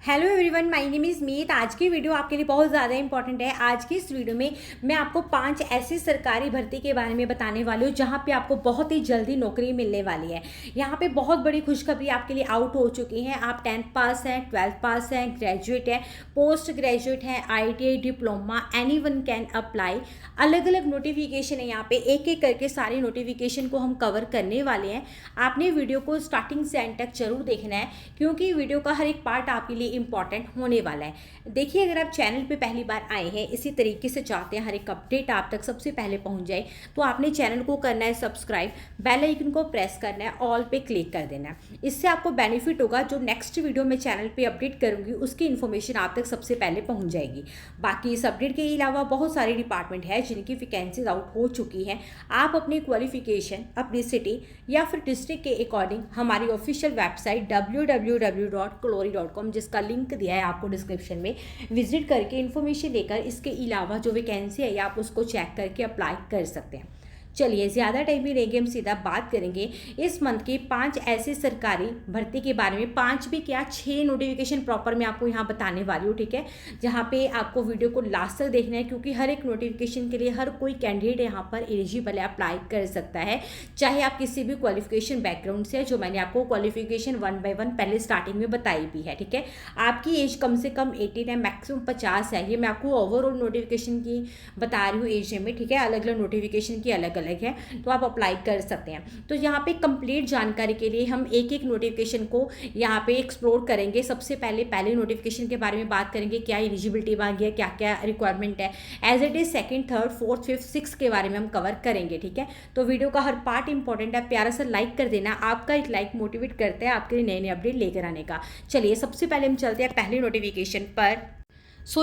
Hello everyone, my name is Meet. आज की video आपके लिए बहुत ज़्यादा इंपॉर्टेंट है। आज की इस वीडियो में मैं आपको 5 ऐसी सरकारी भर्ती के बारे में बताने वाली हूँ जहाँ पे आपको बहुत ही जल्दी नौकरी मिलने वाली है। यहाँ पे बहुत बड़ी खुशखबरी आपके लिए आउट हो चुकी है। आप 10th पास हैं, 12th पास हैं, ग्रेजुएट हैं, पोस्ट ग्रेजुएट हैं, ITI diploma, anyone can apply. अलग अलग नोटिफिकेशन है। यहाँ पे एक एक करके सारे नोटिफिकेशन को हम कवर करने वाले हैं। आपने वीडियो को स्टार्टिंग से एंड तक जरूर देखना है क्योंकि वीडियो का हर एक पार्ट आपके लिए इंपॉर्टेंट होने वाला है। देखिए, अगर आप चैनल पे पहली बार आए हैं, इसी तरीके से चाहते हैं हर एक अपडेट आप तक सबसे पहले पहुंच जाए, तो आपने चैनल को करना है सब्सक्राइब, बेल आइकन को प्रेस करना है, ऑल पे क्लिक कर देना है। इससे आपको बेनिफिट होगा, जो नेक्स्ट वीडियो में चैनल पे अपडेट करूंगी उसकी इन्फॉर्मेशन आप तक सबसे पहले पहुंच जाएगी। बाकी इस अपडेट के अलावा बहुत सारे डिपार्टमेंट है जिनकी वैकेंसीज आउट हो चुकी हैं। आप अपनी क्वालिफिकेशन, अपनी सिटी या फिर डिस्ट्रिक्ट के अकॉर्डिंग हमारी ऑफिशियल वेबसाइट www.clory.com, जिसका लिंक दिया है आपको डिस्क्रिप्शन में, विजिट करके इन्फॉर्मेशन लेकर इसके अलावा जो वैकेंसी है आप उसको चेक करके अप्लाई कर सकते हैं। चलिए, ज़्यादा टाइम नहीं लेंगे, हम सीधा बात करेंगे इस मंथ की 5 ऐसी सरकारी भर्ती के बारे में। 5 भी क्या, 6 नोटिफिकेशन प्रॉपर मैं आपको यहाँ बताने वाली हूँ, ठीक है। जहाँ पे आपको वीडियो को लास्ट तक देखना है क्योंकि हर एक नोटिफिकेशन के लिए हर कोई कैंडिडेट यहाँ पर एलिजिबल है, अप्लाई कर सकता है, चाहे आप किसी भी क्वालिफिकेशन बैकग्राउंड से है, जो मैंने आपको क्वालिफिकेशन 1 by 1 पहले स्टार्टिंग में बताई भी है, ठीक है। आपकी एज कम से कम 18 है, मैक्सिमम 50 है। ये मैं आपको ओवरऑल नोटिफिकेशन की बता रही हूँ एज में, ठीक है। अलग अलग नोटिफिकेशन की अलग अलग है, तो आप अप्लाई कर सकते हैं। तो यहाँ पे कंप्लीट जानकारी के लिए हम एक एक नोटिफिकेशन को यहाँ पे एक्सप्लोर करेंगे। सबसे पहले नोटिफिकेशन के बारे में बात करेंगे, क्या एलिजिबिलिटी मांगी है, क्या क्या रिक्वायरमेंट है, as it is second, third, fourth, fifth, six के बारे में हम कवर करेंगे, ठीक है। तो वीडियो का हर पार्ट इंपॉर्टेंट है, प्यारा सा लाइक कर देना। आपका एक लाइक मोटिवेट करता है आपके लिए नए नए अपडेट लेकर आने का। चलिए, सबसे पहले हम चलते हैं पहले नोटिफिकेशन पर।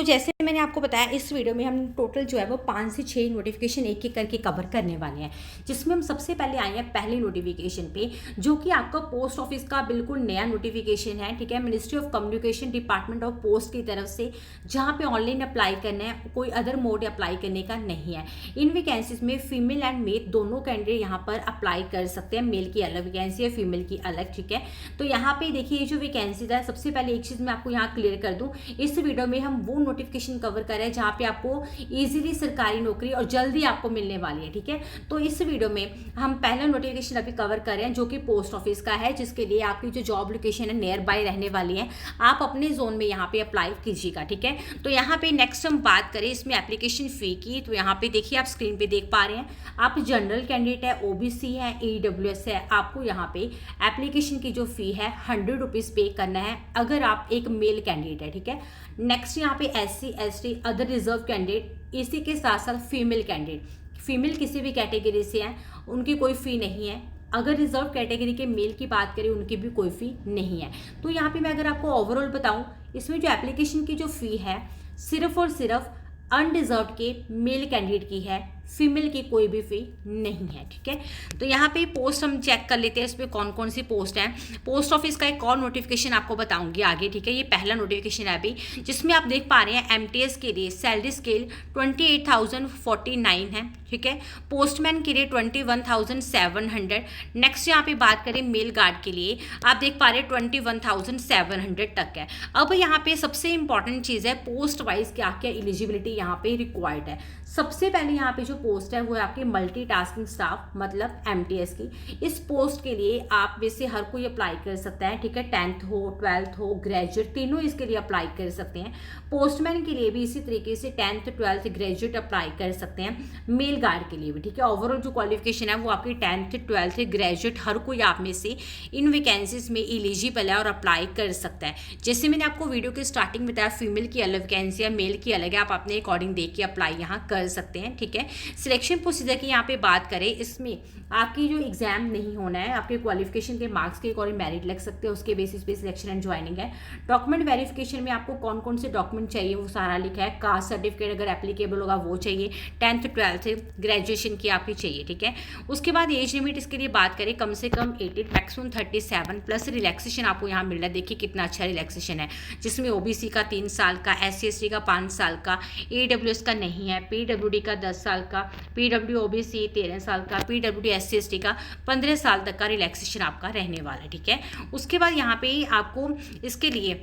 जैसे मैंने आपको बताया, इस वीडियो में हम टोटल जो है वो 5 से 6 नोटिफिकेशन एक एक करके कवर करने वाले हैं, जिसमें हम सबसे पहले आए हैं पहले नोटिफिकेशन पे, जो कि आपका पोस्ट ऑफिस का बिल्कुल नया नोटिफिकेशन है, ठीक है। Ministry of communication, department of post की तरफ से, जहाँ पे ऑनलाइन अप्लाई करना है, कोई अदर मोड अप्लाई करने का नहीं है। इन वैकेंसीज में फीमेल एंड मेल दोनों कैंडिडेट यहाँ पर अप्लाई कर सकते हैं। मेल की अलग वैकेंसी है, फीमेल की अलग, ठीक है। तो यहाँ पे देखिए, ये जो वैकेंसीज है, सबसे पहले एक चीज़ मैं आपको यहाँ क्लियर कर दूँ, इस वीडियो में हम वो नोटिफिकेशन कवर कर रहे हैं जहां पे आपको इजीली सरकारी नौकरी और जल्दी आपको मिलने वाली है, ठीक है। तो इस वीडियो में हम पहला नोटिफिकेशन अभी कवर कर रहे हैं, जो कि पोस्ट ऑफिस का है, जिसके लिए आपकी जो जॉब लोकेशन है नियर बाय रहने वाली है। आप अपने जोन में यहाँ पे अप्लाई कीजिएगा, ठीक है। तो यहाँ पे नेक्स्ट हम बात करें इसमें एप्लीकेशन फी की, तो यहाँ पे देखिए, आप स्क्रीन पे देख पा रहे हैं, आप जनरल कैंडिडेट है, OBC है, EWS है, आपको यहाँ पे एप्लीकेशन की जो फी है 100 रुपीज़ पे करना है, अगर आप एक मेल कैंडिडेट है, ठीक है। नेक्स्ट यहाँ पे SC ST other reserve candidate, इसी के साथ साथ फीमेल कैंडिडेट, फीमेल किसी भी कैटेगरी से हैं, उनकी कोई फ़ी नहीं है। अगर रिजर्व कैटेगरी के मेल की बात करें, उनकी भी कोई फ़ी नहीं है। तो यहाँ पे मैं अगर आपको ओवरऑल बताऊँ, इसमें जो एप्लीकेशन की जो फ़ी है सिर्फ और सिर्फ अनडिजर्व के मेल कैंडिडेट की है, फीमेल की कोई भी फी नहीं है, ठीक है। तो यहाँ पे पोस्ट हम चेक कर लेते हैं, इसमें कौन कौन सी पोस्ट है। पोस्ट ऑफिस का एक और नोटिफिकेशन आपको बताऊंगी आगे, ठीक है। ये पहला नोटिफिकेशन है अभी, जिसमें आप देख पा रहे हैं MTS के लिए सैलरी स्केल 28,049 है, ठीक है। पोस्टमैन के लिए 21,700। नेक्स्ट यहाँ पे बात करें मेल गार्ड के लिए, आप देख पा रहे हैं 21,700 तक है। अब यहाँ पे सबसे इंपॉर्टेंट चीज़ है, पोस्ट वाइज क्या क्या एलिजिबिलिटी यहाँ पे रिक्वायर्ड है। सबसे पहले यहाँ पे जो पोस्ट है वो है आपकी मल्टीटास्किंग स्टाफ, मतलब MTS की। इस पोस्ट के लिए आप वैसे हर कोई अप्लाई कर सकता है, ठीक है। 10th हो, 12th हो, ग्रेजुएट, तीनों इसके लिए अप्लाई कर सकते हैं। पोस्टमैन के लिए भी इसी तरीके से 10th 12th ग्रेजुएट अप्लाई कर सकते हैं। मेल गार्ड के लिए भी, ठीक है। ओवरऑल जो क्वालिफिकेशन है वो आपकी 10th 12th ग्रेजुएट, हर कोई आप में से इन वैकेंसीज में एलिजिबल है और अप्लाई कर सकता है। जैसे मैंने आपको वीडियो के स्टार्टिंग बताया, फीमेल की अलग वैकेंसी है, मेल की अलग है, आप अपने अकॉर्डिंग देख के अप्लाई यहाँ कर सकते हैं, ठीक है। सिलेक्शन प्रोसीजर की यहाँ पे बात करें, इसमें आपकी जो एग्जाम नहीं होना है, आपके क्वालिफिकेशन के मार्क्स के अकॉर्डिंग मेरिट लग सकते हैं, उसके बेसिस पे सिलेक्शन एंड ज्वाइनिंग है। डॉक्यूमेंट वेरिफिकेशन में आपको कौन कौन से डॉक्यूमेंट चाहिए वो सारा लिखा है। कास्ट सर्टिफिकेट अगर एप्लीकेबल होगा वो चाहिए, 10th 12th ग्रेजुएशन की आपकी चाहिए, ठीक है। उसके बाद एज लिमिट, इसके लिए बात करें, कम से कम 18, मैक्सिमम 37 प्लस रिलैक्सेशन आपको यहाँ मिल रहा है। देखिए कितना अच्छा रिलैक्सेशन है, जिसमें OBC का 3 साल का, SC ST का 5 साल का, EWS का नहीं है, PWD का 10 साल का, PW OBC 13 साल का, PWD SC ST का 15 साल तक का रिलैक्सेशन आपका रहने वाला है, ठीक है। उसके बाद यहाँ पे आपको इसके लिए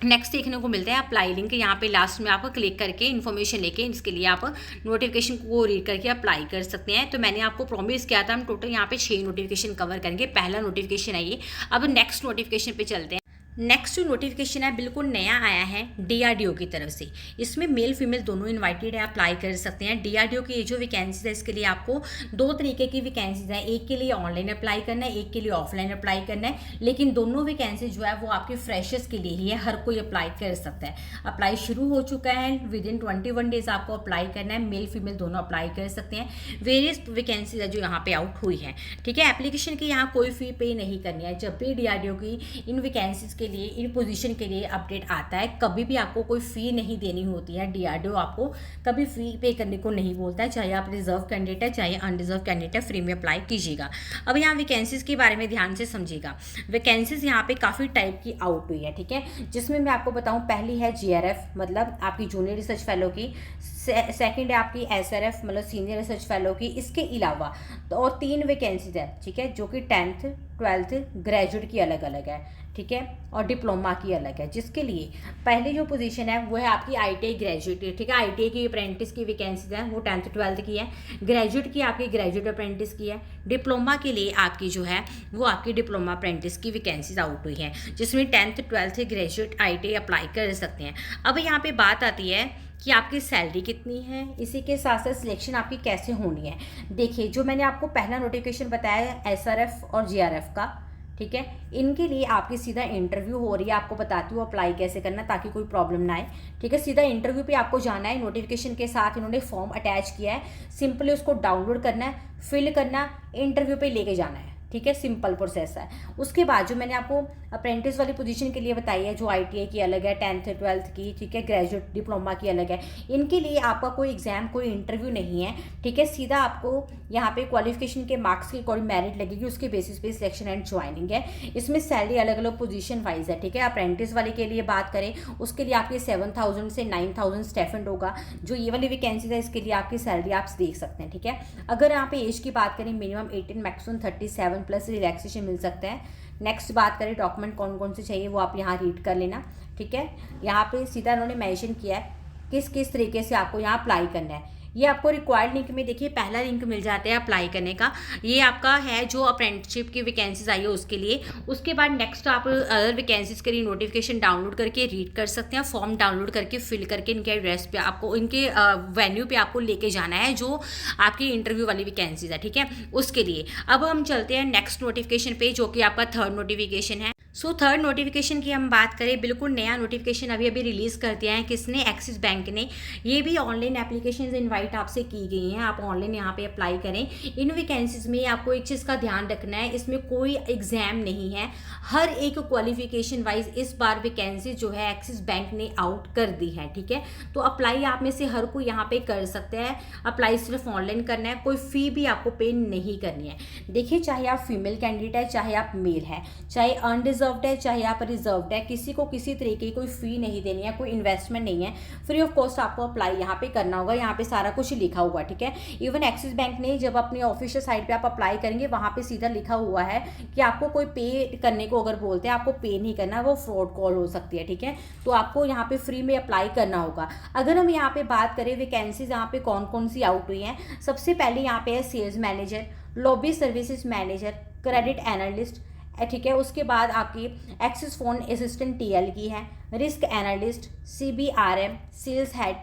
नेक्स्ट देखने को मिलता है अप्लाई लिंक। यहाँ पे लास्ट में आपको क्लिक करके इन्फॉर्मेशन लेके इसके लिए आप नोटिफिकेशन को रीड करके अप्लाई कर सकते हैं। तो मैंने आपको प्रॉमिस किया था हम टोटल यहाँ पे 6 नोटिफिकेशन कवर करेंगे। पहला नोटिफिकेशन है ये। अब नेक्स्ट नोटिफिकेशन पे चलते हैं। नेक्स्ट जो नोटिफिकेशन है बिल्कुल नया आया है डीआरडीओ की तरफ से। इसमें मेल फीमेल दोनों इनवाइटेड है, अप्लाई कर सकते हैं। डीआरडीओ की जो वैकेंसीज है इसके लिए आपको 2 तरीके की वैकेंसीज है, एक के लिए ऑनलाइन अप्लाई करना है, एक के लिए ऑफलाइन अप्लाई करना है। लेकिन दोनों वैकेंसी जो है वो आपके फ्रेशर्स के लिए ही है, हर कोई अप्लाई कर सकता है। अप्लाई शुरू हो चुका है, विद इन 21 डेज आपको अप्लाई करना है। मेल फीमेल दोनों अप्लाई कर सकते हैं। वेरियस वैकेंसीज है जो यहाँ पे आउट हुई है, ठीक है। एप्लीकेशन की यहाँ कोई फी पे नहीं करनी है। जब भी डीआरडीओ की इन वैकेंसीज के लिए, इन पोजीशन के लिए अपडेट आता है, कभी भी आपको कोई फ़ी नहीं देनी होती है। डीआरडीओ आपको कभी फ़ी पे करने को नहीं बोलता है, चाहे आप रिजर्व कैंडिडेट है चाहे अनरिजर्व कैंडिडेट है, फ्री में अप्लाई कीजिएगा। अब यहाँ वैकेंसीज के बारे में ध्यान से समझिएगा। वैकेंसीज यहाँ पे काफ़ी टाइप की आउट हुई है, ठीक है, जिसमें मैं आपको बताऊँ पहली है जीआरएफ मतलब आपकी जूनियर रिसर्च फेलो की, सेकंड है आपकी एसआरएफ मतलब सीनियर रिसर्च फेलो की। इसके अलावा तो और 3 वैकेंसीज है, ठीक है, जो कि 10th 12th ग्रेजुएट की अलग अलग है, ठीक है, और डिप्लोमा की अलग है। जिसके लिए पहली जो पोजीशन है वो है आपकी आईटीआई ग्रेजुएट, ठीक है। आईटीआई की अप्रेंटिस की वैकेंसीज है वो 10th 12th की है। ग्रेजुएट की आपकी ग्रेजुएट अप्रेंटिस की है। डिप्लोमा के लिए आपकी जो है वो आपकी डिप्लोमा अप्रेंटिस की वैकेंसीज आउट हुई है, जिसमें 10th 12th graduate ITI apply कर सकते हैं। अब यहाँ पे बात आती है कि आपकी सैलरी कितनी है, इसी के साथ साथ सिलेक्शन आपकी कैसे होनी है। देखिए, जो मैंने आपको पहला नोटिफिकेशन बताया है एसआरएफ और जीआरएफ का, ठीक है, इनके लिए आपकी सीधा इंटरव्यू हो रही है। आपको बताती हूँ अप्लाई कैसे करना ताकि कोई प्रॉब्लम ना आए, ठीक है। सीधा इंटरव्यू पे आपको जाना है। नोटिफिकेशन के साथ इन्होंने फॉर्म अटैच किया है, सिंपली उसको डाउनलोड करना है, फिल करना, इंटरव्यू पे लेके जाना है, ठीक है। सिंपल प्रोसेस है। उसके बाद जो मैंने आपको अप्रेंटिस वाली पोजीशन के लिए बताई है, जो आईटीआई की अलग है, 10th 12th की, ठीक है, ग्रेजुएट डिप्लोमा की अलग है, इनके लिए आपका कोई एग्जाम कोई इंटरव्यू नहीं है, ठीक है। सीधा आपको यहाँ पे क्वालिफिकेशन के मार्क्स के अकॉर्डिंग मेरिट लगेगी, उसके बेसिस पे सिलेक्शन एंड ज्वाइनिंग है। इसमें सैलरी अलग अलग पोजीशन वाइज है, ठीक है। अप्रेंटिस वाले के लिए बात करें उसके लिए आपकी 7,000 से 9,000 स्टेफेंड होगा। जो ये वाली वैकेंसीज है इसके लिए आपकी सैलरी आप देख सकते हैं, ठीक है। अगर यहाँ पे एज की बात करें मिनिमम 18 मैक्सिमम 37 प्लस रिलैक्सेशन मिल सकता है। नेक्स्ट बात करें डॉक्यूमेंट कौन कौन से चाहिए वो आप यहाँ रीड कर लेना, ठीक है। यहाँ पे सीधा उन्होंने मेंशन किया है किस किस तरीके से आपको यहाँ अप्लाई करना है। ये आपको रिक्वायर्ड लिंक में देखिए पहला लिंक मिल जाता है अप्लाई करने का। ये आपका है जो अप्रेंटिसशिप की वैकेंसीज आई है उसके लिए। उसके बाद नेक्स्ट आप अदर वैकेंसीज के लिए नोटिफिकेशन डाउनलोड करके रीड कर सकते हैं। फॉर्म डाउनलोड करके फिल करके इनके एड्रेस पे आपको इनके वेन्यू पे आपको लेके जाना है जो आपकी इंटरव्यू वाली वैकेंसीज है, ठीक है, उसके लिए। अब हम चलते हैं नेक्स्ट नोटिफिकेशन पे जो कि आपका 3rd नोटिफिकेशन है। सो 3rd नोटिफिकेशन की हम बात करें, बिल्कुल नया नोटिफिकेशन अभी अभी रिलीज़ कर दिया है। किसने? एक्सिस बैंक ने। ये भी ऑनलाइन एप्लीकेशन इनवाइट आपसे की गई हैं, आप ऑनलाइन यहाँ पे अप्लाई करें। इन वैकेंसीज में आपको एक चीज़ का ध्यान रखना है, इसमें कोई एग्जाम नहीं है, हर एक क्वालिफिकेशन वाइज इस बार वैकेंसी जो है एक्सिस बैंक ने आउट कर दी है, ठीक है। तो अप्लाई आप में से हर कोई यहाँ पे कर सकते हैं। अप्लाई सिर्फ ऑनलाइन करना है, कोई फ़ी भी आपको पे नहीं करनी है। देखिए, चाहे आप फीमेल कैंडिडेट है, चाहे आप मेल है, चाहे अनरिजर्व्ड है, चाहे आप रिजर्व्ड है, किसी को किसी तरीके की कोई फ़ी नहीं देनी है, कोई इन्वेस्टमेंट नहीं है, फ्री ऑफ कॉस्ट आपको अप्लाई यहाँ पे करना होगा। यहाँ पे सारा कुछ लिखा हुआ है, ठीक है। इवन एक्सिस बैंक ने जब अपनी ऑफिशियल साइट पे आप अप्लाई करेंगे वहाँ पे सीधा लिखा हुआ है कि आपको कोई पे करने को अगर बोलते हैं आपको पे नहीं करना, वो फ्रॉड कॉल हो सकती है, ठीक है। तो आपको यहाँ पे फ्री में अप्लाई करना होगा। अगर हम यहाँ पे बात करें वैकेंसीज यहाँ पे कौन कौन सी आउट हुई हैं, सबसे पहले यहाँ पे है sales manager, lobby services manager, credit analyst, ठीक है। उसके बाद आपकी एक्सिस फोन असिस्टेंट टीएल की है, risk analyst, CBRM, sales head,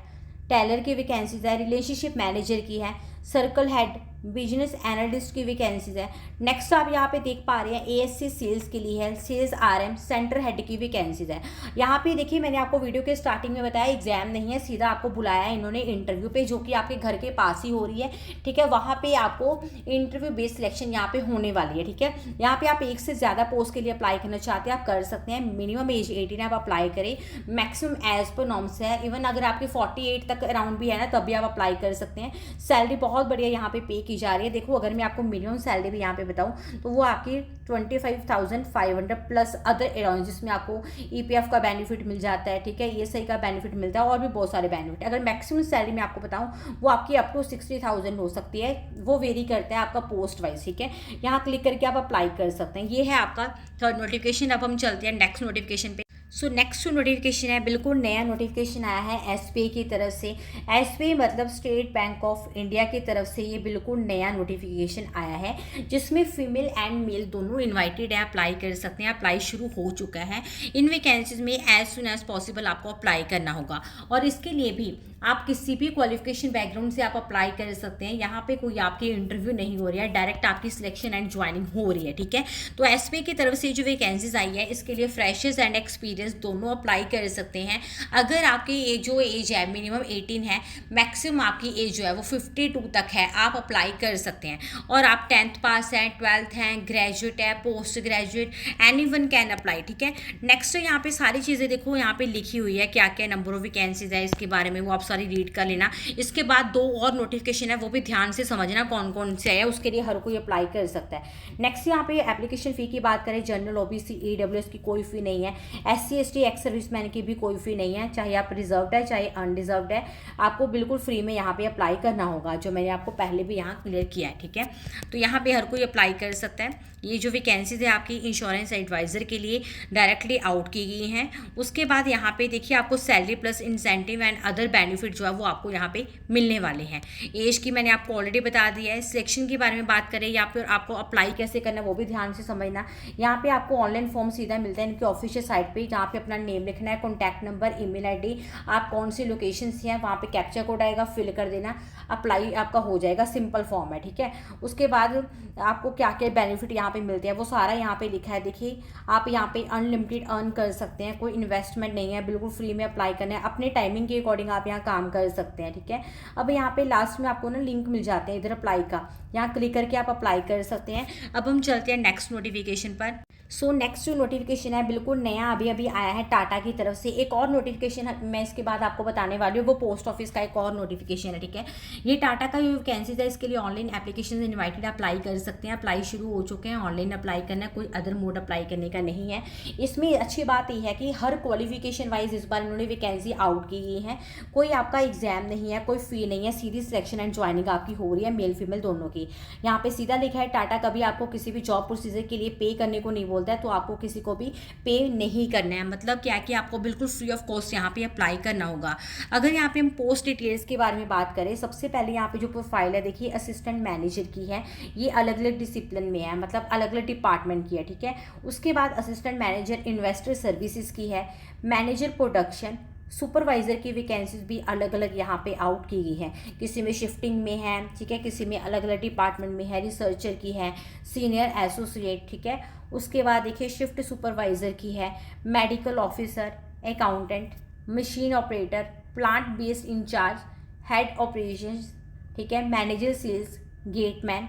teller की वैकेंसीज है, रिलेशनशिप मैनेजर की है, सर्कल हेड, बिजनेस एनालिस्ट की वैकेंसीज है। नेक्स्ट आप यहाँ पे देख पा रहे हैं एएससी सेल्स के लिए है, सेल्स आरएम, सेंटर हेड की वैकेंसीज है। यहाँ पे देखिए मैंने आपको वीडियो के स्टार्टिंग में बताया एग्जाम नहीं है, सीधा आपको बुलाया है इन्होंने इंटरव्यू पे, जो कि आपके घर के पास ही हो रही है, ठीक है। वहाँ पे आपको इंटरव्यू बेस्ड सिलेक्शन यहाँ पे होने वाली है, ठीक है। यहाँ पे आप एक से ज़्यादा पोस्ट के लिए अप्लाई करना चाहते हैं आप कर सकते हैं। मिनिमम एज 18 आप अप्लाई करें, मैक्सिमम एज पर नॉर्म्स है। इवन अगर आपकी 48 तक अराउंड भी है ना तब भी आप अप्लाई कर सकते हैं। सैलरी बहुत बढ़िया यहाँ पे की जा रही है। देखो, अगर मैं आपको मिनिमम सैलरी भी यहाँ पे बताऊँ तो वो आपकी 25,500 प्लस अदर अलाउंस, जिसमें आपको ईपीएफ का बेनिफिट मिल जाता है, ठीक है, ईएसआई का बेनिफिट मिलता है और भी बहुत सारे बेनिफिट। अगर मैक्सिमम सैलरी मैं आपको बताऊँ वो आपकी अप टू 60,000 हो सकती है, वो वेरी करता है आपका पोस्ट वाइज, ठीक है। यहाँ क्लिक करके आप अप्लाई कर सकते हैं। ये है आपका 3rd नोटिफिकेशन। अब हम चलते हैं नेक्स्ट नोटिफिकेशन पे। सो नेक्स्ट नोटिफिकेशन है, बिल्कुल नया नोटिफिकेशन आया है एसबीआई की तरफ से। एसबीआई मतलब स्टेट बैंक ऑफ इंडिया की तरफ से ये बिल्कुल नया नोटिफिकेशन आया है, जिसमें फीमेल एंड मेल दोनों इनवाइटेड है, अप्लाई कर सकते हैं। अप्लाई शुरू हो चुका है। इन वैकेंसीज में एज सुन एज पॉसिबल आपको अप्लाई करना होगा, और इसके लिए भी आप किसी भी क्वालिफिकेशन बैकग्राउंड से आप अप्लाई कर सकते हैं। यहाँ पे कोई आपकी इंटरव्यू नहीं हो रही है, डायरेक्ट आपकी सिलेक्शन एंड ज्वाइनिंग हो रही है, ठीक है। तो एसबीआई की तरफ से जो वैकेंसीज आई है, इसके लिए फ्रेशर्स एंड एक्सपीरियंस दोनों अप्लाई कर सकते हैं। अगर आपकी जो एज है मिनिमम 18 है, मैक्सिमम आपकी एज जो है वो 52 तक है, आप अप्लाई कर सकते हैं। और आप 10th पास हैं, 12th हैं, ग्रेजुएट है, post graduate, anyone can apply, ठीक है। नेक्स्ट यहाँ पे सारी चीज़ें देखो, यहाँ पे लिखी हुई है क्या क्या नंबर ऑफ वैकेंसीज है, इसके बारे में वो आप सारी रीड कर लेना। इसके बाद 2 और नोटिफिकेशन है, वो भी ध्यान से समझना कौन कौन से है, उसके लिए हर कोई अप्लाई कर सकता है। नेक्स्ट यहाँ पे एप्लीकेशन फ़ी की बात करें, जनरल ओबीसी ईडब्ल्यूएस की कोई फ़ी नहीं है, एससी एसटी एक्स सर्विसमैन की भी कोई फ़ी नहीं है, चाहे आप रिजर्व्ड है चाहे अनरिजर्व्ड है, आपको बिल्कुल फ्री में यहाँ पे अप्लाई करना होगा, जो मैंने आपको पहले भी यहाँ क्लियर किया है, ठीक है। तो यहाँ पे हर कोई अप्लाई कर सकता है। ये जो वैकेंसीज है आपकी इंश्योरेंस एडवाइज़र के लिए डायरेक्टली आउट की गई हैं। उसके बाद यहाँ पे देखिए आपको salary plus incentive and other benefit जो है वो आपको यहाँ पे मिलने वाले हैं। एज की मैंने आपको ऑलरेडी बता दिया है। सिलेक्शन के बारे में बात करें या फिर आपको अप्लाई कैसे करना है वो भी ध्यान से समझना। यहाँ पे आपको ऑनलाइन फॉर्म सीधा मिलता है इनकी ऑफिशियल साइट पे, जहाँ पे अपना नेम लिखना है, कॉन्टैक्ट नंबर, ईमेल आईडी, आप कौन सी लोकेशन से हैं, वहाँ पे कैप्चा कोड आएगा, फिल कर देना, अप्लाई आपका हो जाएगा। सिंपल फॉर्म है, ठीक है। उसके बाद आपको क्या क्या बेनिफिट यहाँ पे मिलते हैं वो सारा यहाँ पे लिखा है। देखिए आप यहाँ पे अनलिमिटेड अर्न कर सकते हैं, कोई इन्वेस्टमेंट नहीं है, बिल्कुल फ्री में अप्लाई करना है, अपने टाइमिंग के अकॉर्डिंग आप यहाँ काम कर सकते हैं, ठीक है। अब यहाँ पे लास्ट में आपको ना लिंक मिल जाते हैं इधर अप्लाई का, यहाँ क्लिक करके आप अप्लाई कर सकते हैं। अब हम चलते हैं नेक्स्ट नोटिफिकेशन पर। सो नेक्स्ट जो नोटिफिकेशन है बिल्कुल नया अभी अभी आया है टाटा की तरफ से। एक और नोटिफिकेशन मैं इसके बाद आपको बताने वाली हूँ, वो पोस्ट ऑफिस का एक और नोटिफिकेशन है, ठीक है। ये टाटा का जो वैकेंसीज है इसके लिए ऑनलाइन एप्लीकेशन इन्वाइटेड अप्लाई कर सकते हैं। अप्लाई शुरू हो चुके हैं, ऑनलाइन अप्लाई करना है, कोई अदर मोड अप्लाई करने का नहीं है। इसमें अच्छी बात यह है कि हर क्वालिफिकेशन वाइज इस बार इन्होंने वैकेंसी आउट की गई है। कोई आपका एग्जाम नहीं है, कोई फी नहीं है, सीधी सिलेक्शन एंड ज्वाइनिंग आपकी हो रही है, मेल फीमेल दोनों की। यहाँ पे सीधा लिखा है टाटा कभी आपको किसी भी जॉब प्रोसीजर के लिए पे करने को नहीं बोलता है, तो आपको किसी को भी पे नहीं करना है। मतलब क्या है कि आपको बिल्कुल फ्री ऑफ कॉस्ट यहाँ पे अप्लाई करना होगा। अगर यहाँ पे हम पोस्ट डिटेल्स के बारे में बात करें, सबसे पहले यहाँ पे जो प्रोफाइल है देखिए असिस्टेंट मैनेजर की है, ये अलग अलग डिसिप्लिन में है, मतलब अलग अलग डिपार्टमेंट की है, ठीक है। उसके बाद असिस्टेंट मैनेजर इन्वेस्टर सर्विसेज की है, मैनेजर प्रोडक्शन, सुपरवाइज़र की वैकेंसीज भी अलग अलग यहाँ पे आउट की गई है। किसी में शिफ्टिंग में है, ठीक है, किसी में अलग अलग डिपार्टमेंट में है, रिसर्चर की है, सीनियर एसोसिएट, ठीक है। उसके बाद देखिए शिफ्ट सुपरवाइज़र की है, medical officer, accountant, machine operator, plant based in charge, head operations, ठीक है, manager sales, gateman,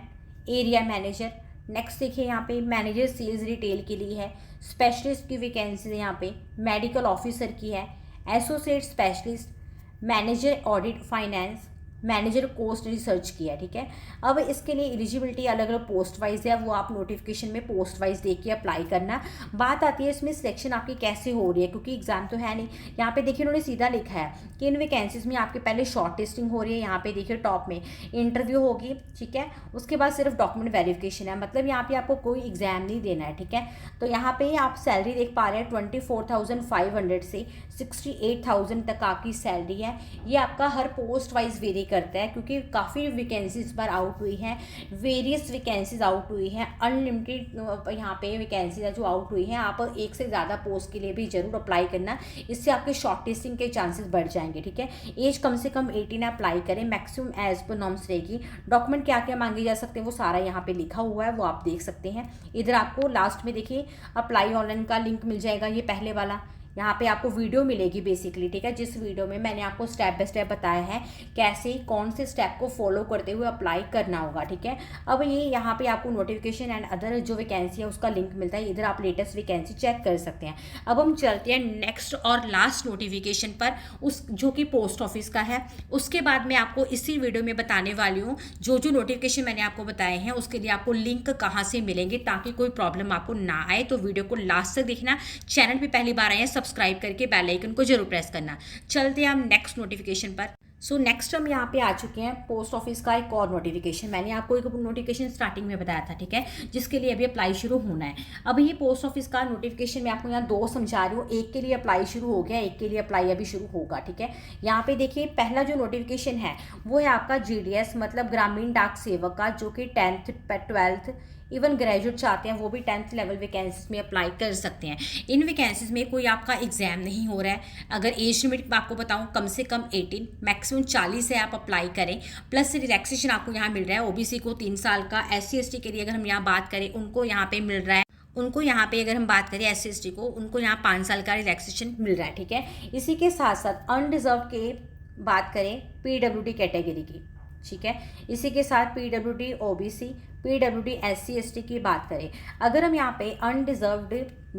area manager. Next देखिए यहाँ पे मैनेजर सेल्स रिटेल के लिए है, स्पेशलिस्ट की वैकेंसी यहाँ पे, मेडिकल ऑफिसर की है, associate specialist, manager audit finance, manager cost research किया, ठीक है। अब इसके लिए एलिजिबिलिटी अलग अलग पोस्ट वाइज है, वो आप नोटिफिकेशन में पोस्ट वाइज देख के अप्लाई करना। बात आती है इसमें सिलेक्शन आपकी कैसे हो रही है, क्योंकि एग्जाम तो है नहीं। यहाँ पे देखिए उन्होंने सीधा लिखा है कि इन वैकेंसीज में आपके पहले शॉर्ट टेस्टिंग हो रही है, यहाँ पे देखिए टॉप में इंटरव्यू होगी, ठीक है। उसके बाद सिर्फ डॉक्यूमेंट वेरिफिकेशन है, मतलब यहाँ पे आपको कोई एग्जाम नहीं देना है, ठीक है। तो यहाँ पे आप सैलरी देख पा रहे हैं 24,500 से 68,000 तक आपकी सैलरी है। ये आपका हर पोस्ट वाइज वेरी करता है, क्योंकि काफ़ी वैकेंसीज पर आउट हुई हैं, वेरियस वैकेंसीज आउट हुई हैं, अनलिमिटेड यहाँ पे वैकेंसीज जो आउट हुई हैं। आप एक से ज़्यादा पोस्ट के लिए भी जरूर अप्लाई करना, इससे आपके शॉर्ट टेस्टिंग के चांसेस बढ़ जाएंगे, ठीक है। एज कम से कम 18 अप्लाई करें, मैक्सिमम एज पर नॉर्म्स रहेगी। डॉक्यूमेंट क्या क्या मांगे जा सकते हैं वो सारा यहाँ पे लिखा हुआ है, वो आप देख सकते हैं। इधर आपको लास्ट में देखिए अप्लाई ऑनलाइन का लिंक मिल जाएगा, ये पहले वाला। यहाँ पे आपको वीडियो मिलेगी बेसिकली, ठीक है, जिस वीडियो में मैंने आपको स्टेप बाय स्टेप बताया है कैसे कौन से स्टेप को फॉलो करते हुए अप्लाई करना होगा, ठीक है। अब ये यहाँ पे आपको नोटिफिकेशन एंड अदर जो वैकेंसी है उसका लिंक मिलता है, इधर आप लेटेस्ट वैकेंसी चेक कर सकते हैं। अब हम चलते हैं नेक्स्ट और लास्ट नोटिफिकेशन पर, उस जो कि पोस्ट ऑफिस का है। उसके बाद मैं आपको इसी वीडियो में बताने वाली हूँ जो जो नोटिफिकेशन मैंने आपको बताए हैं उसके लिए आपको लिंक कहाँ से मिलेंगे, ताकि कोई प्रॉब्लम आपको ना आए। तो वीडियो को लास्ट तक देखना। चैनल पर पहली बार आए हैं सब्सक्राइब करके बेल आइकन को जरूर प्रेस करना। चलते हैं हम नेक्स्ट नोटिफिकेशन पर। सो नेक्स्ट हम यहाँ पे आ चुके हैं पोस्ट ऑफिस का एक और नोटिफिकेशन। मैंने आपको एक नोटिफिकेशन स्टार्टिंग में बताया था, ठीक है, जिसके लिए अभी अप्लाई शुरू होना है। अब ये पोस्ट ऑफिस का नोटिफिकेशन मैं आपको यहाँ दो समझा रही हूँ, एक के लिए अप्लाई शुरू हो गया, एक के लिए अप्लाई अभी शुरू होगा, ठीक है। यहाँ पे देखिए पहला जो नोटिफिकेशन है वो है आपका GDS मतलब ग्रामीण डाक सेवक का, जो कि 10th 12th इवन ग्रेजुएट चाहते हैं वो भी 10th लेवल वैकेंसीज में अप्लाई कर सकते हैं। इन वैकेंसीज में कोई आपका एग्जाम नहीं हो रहा है। अगर एज लिमिट आपको बताऊं कम से कम 18 मैक्सिमम 40 है, आप अप्लाई करें। प्लस रिलैक्सेशन आपको यहाँ मिल रहा है। OBC को 3 साल का, SC ST के लिए अगर हम यहाँ बात करें उनको यहाँ पे मिल रहा है, उनको यहाँ पे अगर हम बात करें SC ST को, उनको यहाँ 5 साल का रिलैक्सेशन मिल रहा है, ठीक है। इसी के साथ साथ अनडिजर्व के बात करें PWD कैटेगरी की, ठीक है। इसी के साथ PWD OBC PWD SC ST की बात करें, अगर हम यहाँ पे अनडिजर्व्ड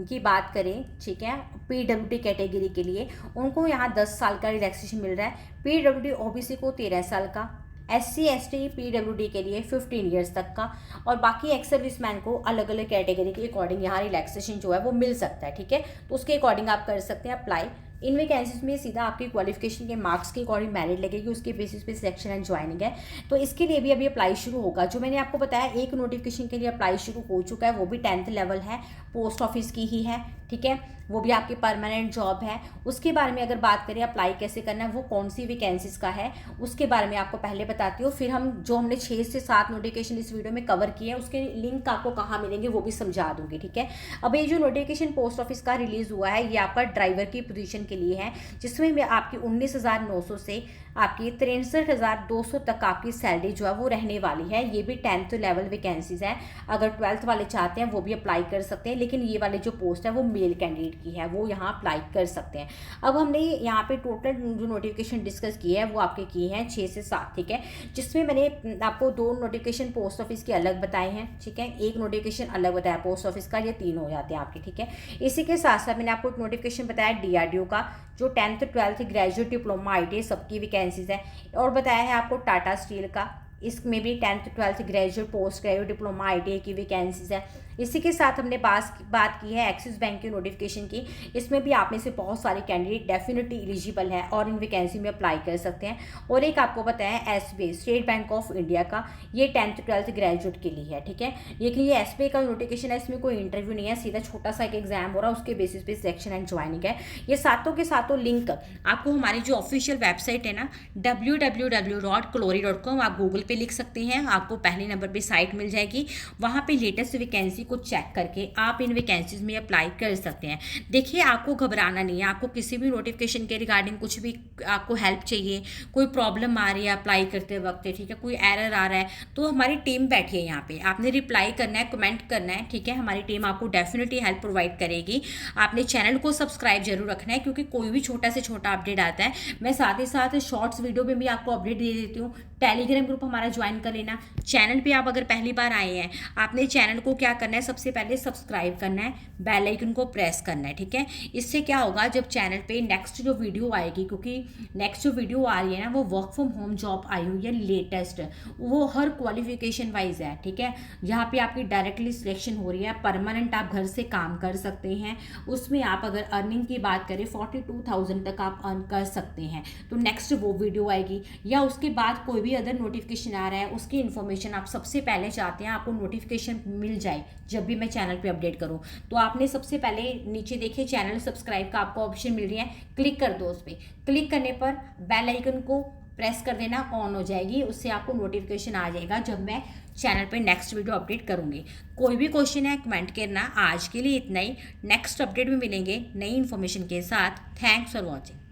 की बात करें, ठीक है, PWD कैटेगरी के लिए उनको यहाँ 10 साल का रिलैक्सेशन मिल रहा है। PWD OBC को 13 साल का, SC ST PWD के लिए 15 ईयर्स तक का, और बाकी एक्स सर्विसमैन को अलग अलग कैटेगरी के अकॉर्डिंग यहाँ रिलैक्सेशन जो है वो मिल सकता है, ठीक है। तो उसके अकॉर्डिंग आप कर सकते हैं अप्लाई। इन वैकेंसीज में सीधा आपकी क्वालिफिकेशन के मार्क्स के अकॉर्डिंग मेरिट लगेगी, उसके बेसिस पे सिलेक्शन एंड ज्वाइनिंग है। तो इसके लिए भी अभी अप्लाई शुरू होगा। जो मैंने आपको बताया एक नोटिफिकेशन के लिए अप्लाई शुरू हो चुका है, वो भी 10th लेवल है, पोस्ट ऑफिस की ही है, ठीक है, वो भी आपकी परमानेंट जॉब है। उसके बारे में अगर बात करें अप्लाई कैसे करना है, वो कौन सी वैकेंसीज का है, उसके बारे में आपको पहले बताती हूँ। फिर हम जो हमने 6 से 7 नोटिफिकेशन इस वीडियो में कवर किए हैं उसके लिंक आपको कहाँ मिलेंगे वो भी समझा दूंगी, ठीक है। अब ये जो नोटिफिकेशन पोस्ट ऑफिस का रिलीज हुआ है ये आपका ड्राइवर की पोजीशन के लिए है, जिसमें आपकी 19,900 से आपकी 63,200 तक आपकी सैलरी जो है वो रहने वाली है। ये भी 10th लेवल वैकेंसीज है। अगर 12th वाले चाहते हैं वो भी अप्लाई कर सकते हैं, लेकिन ये वाले जो पोस्ट है वो मेल कैंडिडेट की है, वो यहाँ अप्लाई कर सकते हैं। अब हमने यहाँ पे टोटल जो नोटिफिकेशन डिस्कस की है वो आपके की है 6 से 7, ठीक है, जिसमें मैंने आपको 2 नोटिफिकेशन पोस्ट ऑफिस के अलग बताए हैं, ठीक है, एक नोटिफिकेशन अलग बताया पोस्ट ऑफिस का, ये 3 हो जाते हैं आपके, ठीक है। इसी के साथ साथ मैंने आपको एक नोटिफिकेशन बताया DRDO का, जो 10th 12th graduate diploma ITI सबकी वैकेंसीज है, और बताया है आपको टाटा स्टील का, इसमें भी 10th 12th graduate post graduate diploma ITI की वैकेंसीज है। इसी के साथ हमने बात की है एक्सिस बैंक की नोटिफिकेशन की, इसमें भी आप में से बहुत सारे कैंडिडेट डेफिनेटली एलिजिबल है और इन वैकेंसी में अप्लाई कर सकते हैं। और एक आपको बताया है SBI state bank of India का, ये 10th 12th ग्रेजुएट के लिए है, ठीक है। लेकिन ये SBI का नोटिफिकेशन है, इसमें कोई इंटरव्यू नहीं है, सीधा छोटा सा एक एग्जाम हो रहा है, उसके बेसिस पे सिलेक्शन एंड ज्वाइनिंग है। ये सातों के सातों लिंक आपको हमारी जो ऑफिशियल वेबसाइट है ना www.clory.com, आप गूगल पे लिख सकते हैं, आपको पहले नंबर पे साइट मिल जाएगी। वहाँ पे लेटेस्ट वैकेंसी को चेक करके आप इन वैकेंसीज में अप्लाई कर सकते हैं। देखिए आपको घबराना नहीं है, आपको किसी भी नोटिफिकेशन के रिगार्डिंग कुछ भी आपको हेल्प चाहिए, कोई प्रॉब्लम आ रही है अप्लाई करते वक्त, ठीक है, कोई एरर आ रहा है, तो हमारी टीम बैठी है यहाँ पे, आपने रिप्लाई करना है, कमेंट करना है, ठीक है, हमारी टीम आपको डेफिनेटली हेल्प प्रोवाइड करेगी। आपने चैनल को सब्सक्राइब जरूर रखना है, क्योंकि कोई भी छोटा से छोटा अपडेट आता है मैं साथ ही साथ शॉर्ट्स वीडियो में भी आपको अपडेट दे देती हूँ। टेलीग्राम ग्रुप हमारा ज्वाइन कर लेना। चैनल पे आप अगर पहली बार आए हैं, आपने चैनल को क्या करना है, सबसे पहले सब्सक्राइब करना है, बेल आइकन को प्रेस करना है, ठीक है। इससे क्या होगा, जब चैनल पे नेक्स्ट जो वीडियो आएगी, क्योंकि नेक्स्ट जो वीडियो आ रही है ना वो वर्क फ्रॉम होम जॉब आई हुई है लेटेस्ट, वो हर क्वालिफिकेशन वाइज है, ठीक है। यहाँ पे आपकी डायरेक्टली सिलेक्शन हो रही है, परमानेंट आप घर से काम कर सकते हैं। उसमें आप अगर अर्निंग की बात करें 42,000 तक आप अर्न कर सकते हैं। तो नेक्स्ट वो वीडियो आएगी, या उसके बाद कोई भी अदर नोटिफिकेशन आ रहा है उसकी इन्फॉर्मेशन आप सबसे पहले चाहते हैं आपको नोटिफिकेशन मिल जाए जब भी मैं चैनल पे अपडेट करूं, तो आपने सबसे पहले नीचे देखिए चैनल सब्सक्राइब का आपको ऑप्शन मिल रही है, क्लिक कर दो उस पर। क्लिक करने पर बेल आइकन को प्रेस कर देना, ऑन हो जाएगी, उससे आपको नोटिफिकेशन आ जाएगा जब मैं चैनल पे नेक्स्ट वीडियो अपडेट करूंगी। कोई भी क्वेश्चन है कमेंट करना। आज के लिए इतना ही, नेक्स्ट अपडेट में मिलेंगे नई इन्फॉर्मेशन के साथ। Thanks for watching.